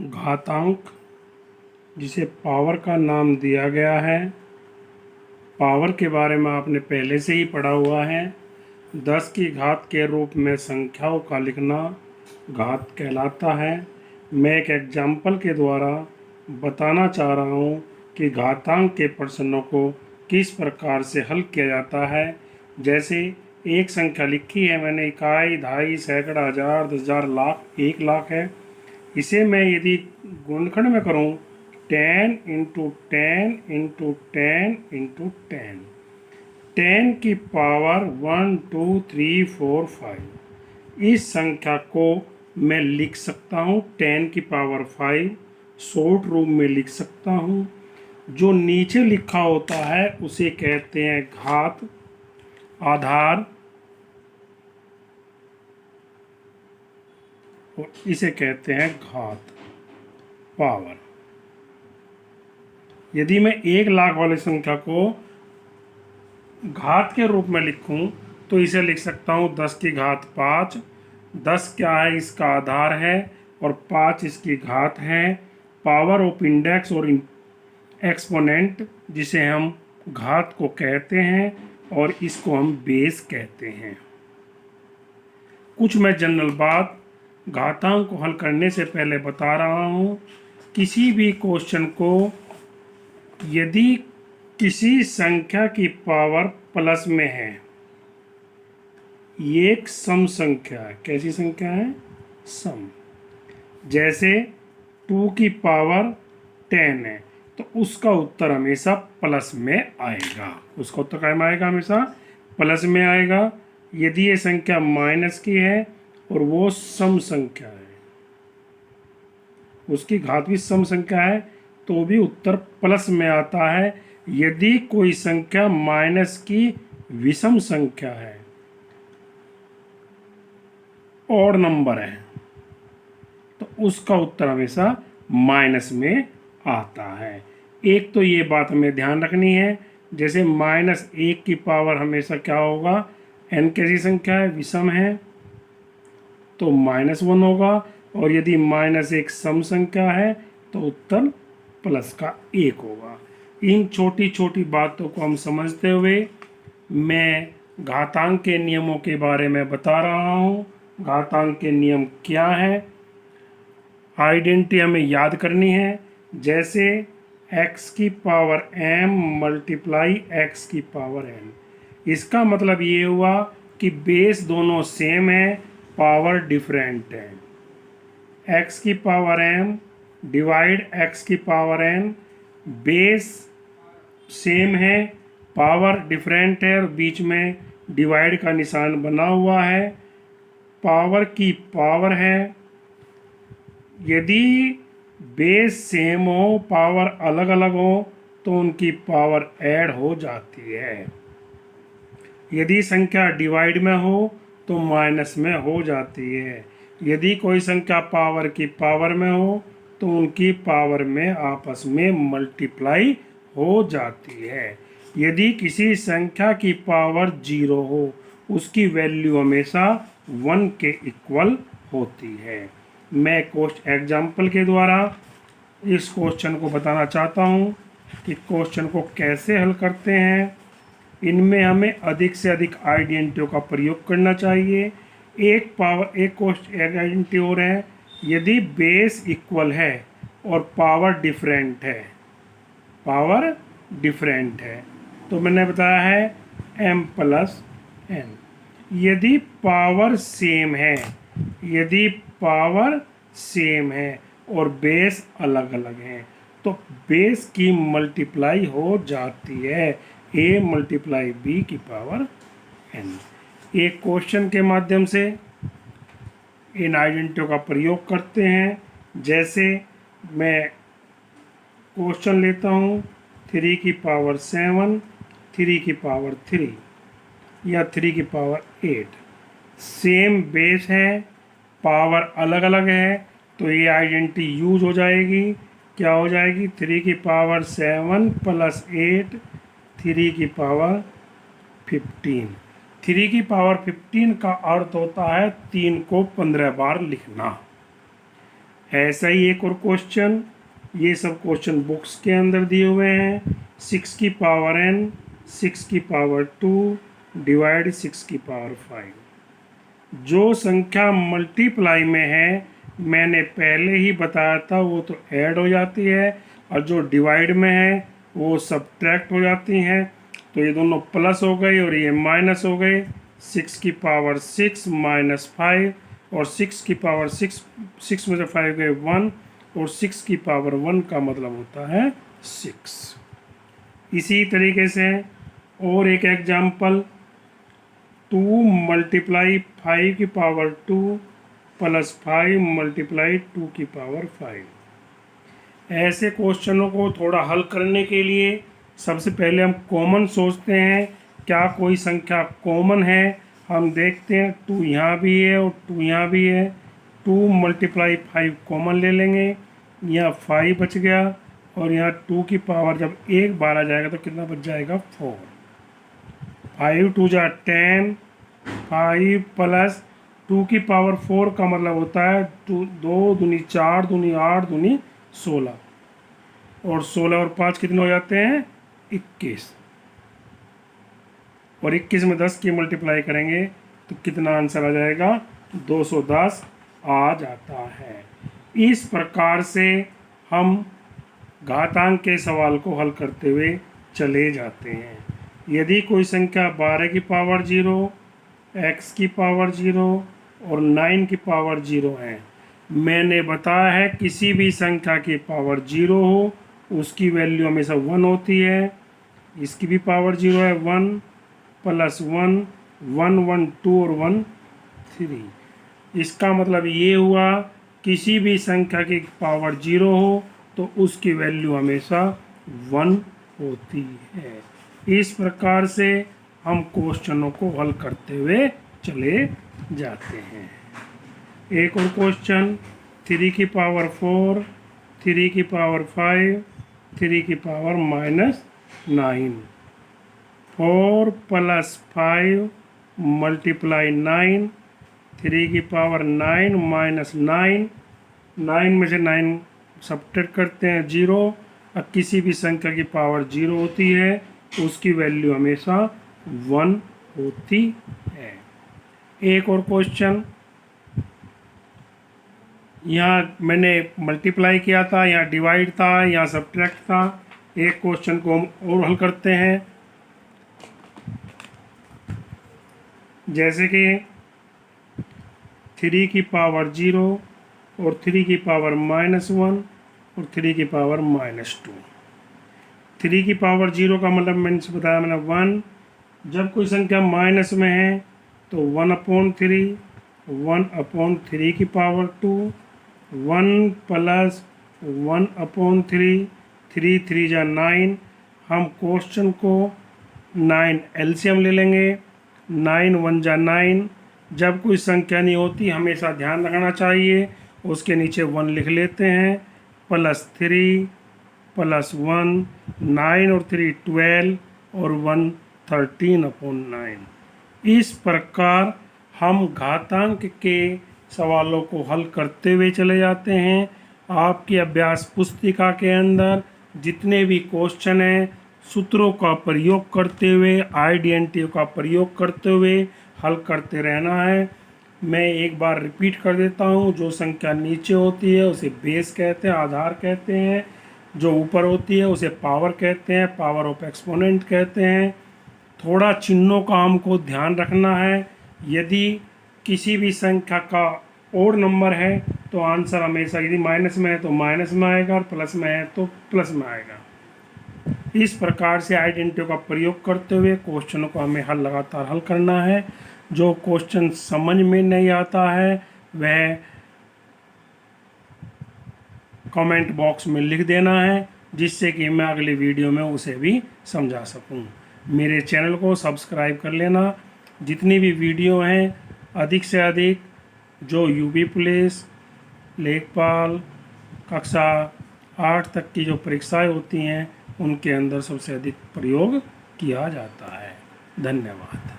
घातांक जिसे पावर का नाम दिया गया है। पावर के बारे में आपने पहले से ही पढ़ा हुआ है। 10 की घात के रूप में संख्याओं का लिखना घात कहलाता है। मैं एक एग्जाम्पल के द्वारा बताना चाह रहा हूँ कि घातांक के प्रश्नों को किस प्रकार से हल किया जाता है। जैसे एक संख्या लिखी है मैंने, इकाई, दहाई, सैकड़ा, हजार, 10,000, लाख, 1,00,000 है। इसे मैं यदि गुणनखंड में करूं 10 इंटू 10 इंटू 10 इंटू 10, 10 की पावर 1 2 3 4 5, इस संख्या को मैं लिख सकता हूं 10 की पावर 5 शॉर्ट रूप में लिख सकता हूं। जो नीचे लिखा होता है उसे कहते हैं घात, आधार, और इसे कहते हैं घात, पावर। यदि मैं 1,00,000 वाली संख्या को घात के रूप में लिखूं तो इसे लिख सकता हूं 10 की घात 5। 10 क्या है, इसका आधार है, और 5 इसकी घात है। पावर ऑफ इंडेक्स और एक्सपोनेंट जिसे हम घात को कहते हैं, और इसको हम बेस कहते हैं। कुछ मैं जनरल बात घातांक को हल करने से पहले बता रहा हूं। किसी भी क्वेश्चन को यदि किसी संख्या की पावर प्लस में है, ये एक सम संख्या है। कैसी संख्या है? सम। जैसे 2 की पावर 10 है तो उसका उत्तर हमेशा प्लस में आएगा। उसका उत्तर क्या में आएगा? हमेशा प्लस में आएगा। यदि ये संख्या माइनस की है और वो सम संख्या है, उसकी घात भी सम संख्या है, तो भी उत्तर प्लस में आता है। यदि कोई संख्या माइनस की विषम संख्या है, ऑड नंबर है, तो उसका उत्तर हमेशा माइनस में आता है। एक तो ये बात हमें ध्यान रखनी है। जैसे -1 की पावर हमेशा क्या होगा? n कैसी संख्या है? विषम है, तो -1 होगा। और यदि -1 सम संख्या है तो उत्तर प्लस का 1 होगा। इन छोटी छोटी बातों को हम समझते हुए मैं घातांक के नियमों के बारे में बता रहा हूँ। घातांक के नियम क्या है, आइडेंटिटी हमें याद करनी है। जैसे x की पावर m मल्टीप्लाई x की पावर n, इसका मतलब ये हुआ कि बेस दोनों सेम है, पावर डिफरेंट है। x की पावर m डिवाइड x की पावर n, बेस सेम है, पावर डिफरेंट है, और बीच में डिवाइड का निशान बना हुआ है। पावर की पावर है। यदि बेस सेम हो, पावर अलग अलग हो, तो उनकी पावर ऐड हो जाती है। यदि संख्या डिवाइड में हो तो माइनस में हो जाती है। यदि कोई संख्या पावर की पावर में हो तो उनकी पावर में आपस में मल्टीप्लाई हो जाती है। यदि किसी संख्या की पावर 0 हो, उसकी वैल्यू हमेशा 1 के इक्वल होती है। मैं एग्जाम्पल के द्वारा इस क्वेश्चन को बताना चाहता हूँ कि क्वेश्चन को कैसे हल करते हैं। इनमें हमें अधिक से अधिक आइडेंटिटियों का प्रयोग करना चाहिए। एक आइडेंटिटी और है, यदि बेस इक्वल है और पावर डिफरेंट है तो मैंने बताया है m प्लस n। यदि पावर सेम है और बेस अलग अलग हैं तो बेस की मल्टीप्लाई हो जाती है, a मल्टीप्लाई b की पावर n। एक क्वेश्चन के माध्यम से इन आइडेंटिटियों का प्रयोग करते हैं। जैसे मैं क्वेश्चन लेता हूँ 3 की पावर 7, 3 की पावर 3 या 3 की पावर 8, सेम बेस है, पावर अलग अलग है, तो ये आइडेंटिटी यूज हो जाएगी। क्या हो जाएगी? 3 की पावर 7 प्लस 8, 3 की पावर 15। 3 की पावर 15 का अर्थ होता है 3 को 15 बार लिखना। ऐसा ही एक और क्वेश्चन, ये सब क्वेश्चन बुक्स के अंदर दिए हुए हैं। 6 की पावर n, 6 की पावर 2 डिवाइड 6 की पावर 5। जो संख्या मल्टीप्लाई में है मैंने पहले ही बताया था, वो तो ऐड हो जाती है, और जो डिवाइड में है वो सब्ट्रैक्ट हो जाती हैं। तो ये दोनों प्लस हो गए और ये माइनस हो गए। 6 की पावर 6 माइनस 5, और 6 की पावर 6 में से 5 गए 1, और 6 की पावर 1 का मतलब होता है 6। इसी तरीके से और एक एग्जाम्पल, 2 मल्टीप्लाई 5 की पावर 2 प्लस 5 मल्टीप्लाई 2 की पावर 5। ऐसे क्वेश्चनों को थोड़ा हल करने के लिए सबसे पहले हम कॉमन सोचते हैं, क्या कोई संख्या कॉमन है। हम देखते हैं 2 यहाँ भी है और 2 यहाँ भी है। 2 मल्टीप्लाई 5 कॉमन ले लेंगे, यहाँ 5 बच गया, और यहाँ 2 की पावर जब एक बार आ जाएगा तो कितना बच जाएगा 4। 5 2 जा 10, 5 प्लस 2 की पावर 4 का मतलब होता है 2 दूनी 4 दूनी 8 दूनी 16, और 16 और 5 कितने हो जाते हैं 21, और 21 में 10 की मल्टीप्लाई करेंगे तो कितना आंसर आ जाएगा 210 आ जाता है। इस प्रकार से हम घातांक के सवाल को हल करते हुए चले जाते हैं। यदि कोई संख्या 12 की पावर 0, x की पावर 0 और 9 की पावर 0 है, मैंने बताया है किसी भी संख्या की पावर 0 हो उसकी वैल्यू हमेशा 1 होती है। इसकी भी पावर 0 है, 1 प्लस 1 1 1 2 और 1 3। इसका मतलब ये हुआ किसी भी संख्या की पावर 0 हो तो उसकी वैल्यू हमेशा 1 होती है। इस प्रकार से हम क्वेश्चनों को हल करते हुए चले जाते हैं। एक और क्वेश्चन, 3 की पावर 4, 3 की पावर 5, 3 की पावर -9, 4 प्लस 5 मल्टीप्लाई 9, 3 की पावर 9 माइनस 9, 9 में से 9 सब्ट्रैक्ट करते हैं 0। अब किसी भी संख्या की पावर 0 होती है उसकी वैल्यू हमेशा 1 होती है। एक और क्वेश्चन, यहाँ मैंने मल्टीप्लाई किया था, यहाँ डिवाइड था, यहाँ सब्ट्रैक्ट था। एक क्वेश्चन को हम और हल करते हैं, जैसे कि 3 की पावर 0 और 3 की पावर -1 और 3 की पावर -2। 3 की पावर 0 का मतलब मैंने बताया 1। जब कोई संख्या माइनस में है तो 1/3, 1/3 की पावर 2, 1 प्लस 1/3, 3 3 जा 9। हम क्वेश्चन को 9 एलसीएम ले लेंगे, 9 1 जा 9। जब कोई संख्या नहीं होती हमेशा ध्यान रखना चाहिए उसके नीचे 1 लिख लेते हैं, प्लस 3 प्लस 1, 9 और 3 12 और 1 13/9। इस प्रकार हम घातांक के सवालों को हल करते हुए चले जाते हैं। आपकी अभ्यास पुस्तिका के अंदर जितने भी क्वेश्चन हैं सूत्रों का प्रयोग करते हुए, आइडेंटिटी का प्रयोग करते हुए हल करते रहना है। मैं एक बार रिपीट कर देता हूँ, जो संख्या नीचे होती है उसे बेस कहते हैं, आधार कहते हैं। जो ऊपर होती है उसे पावर कहते हैं, पावर ऑफ एक्सपोनेंट कहते हैं। थोड़ा चिन्हों का हमको ध्यान रखना है। यदि किसी भी संख्या का ओड नंबर है तो आंसर हमेशा, यदि माइनस में है तो माइनस में आएगा और प्लस में है तो प्लस में आएगा। इस प्रकार से आइडेंटिटी का प्रयोग करते हुए क्वेश्चनों को हमें लगातार हल करना है। जो क्वेश्चन समझ में नहीं आता है वह कमेंट बॉक्स में लिख देना है, जिससे कि मैं अगली वीडियो में उसे भी समझा सकूं। मेरे चैनल को सब्सक्राइब कर लेना। जितनी भी वीडियो हैं अधिक से अधिक जो यूपी पुलिस, लेखपाल, कक्षा 8 तक की जो परीक्षाएं होती हैं उनके अंदर सबसे अधिक प्रयोग किया जाता है। धन्यवाद।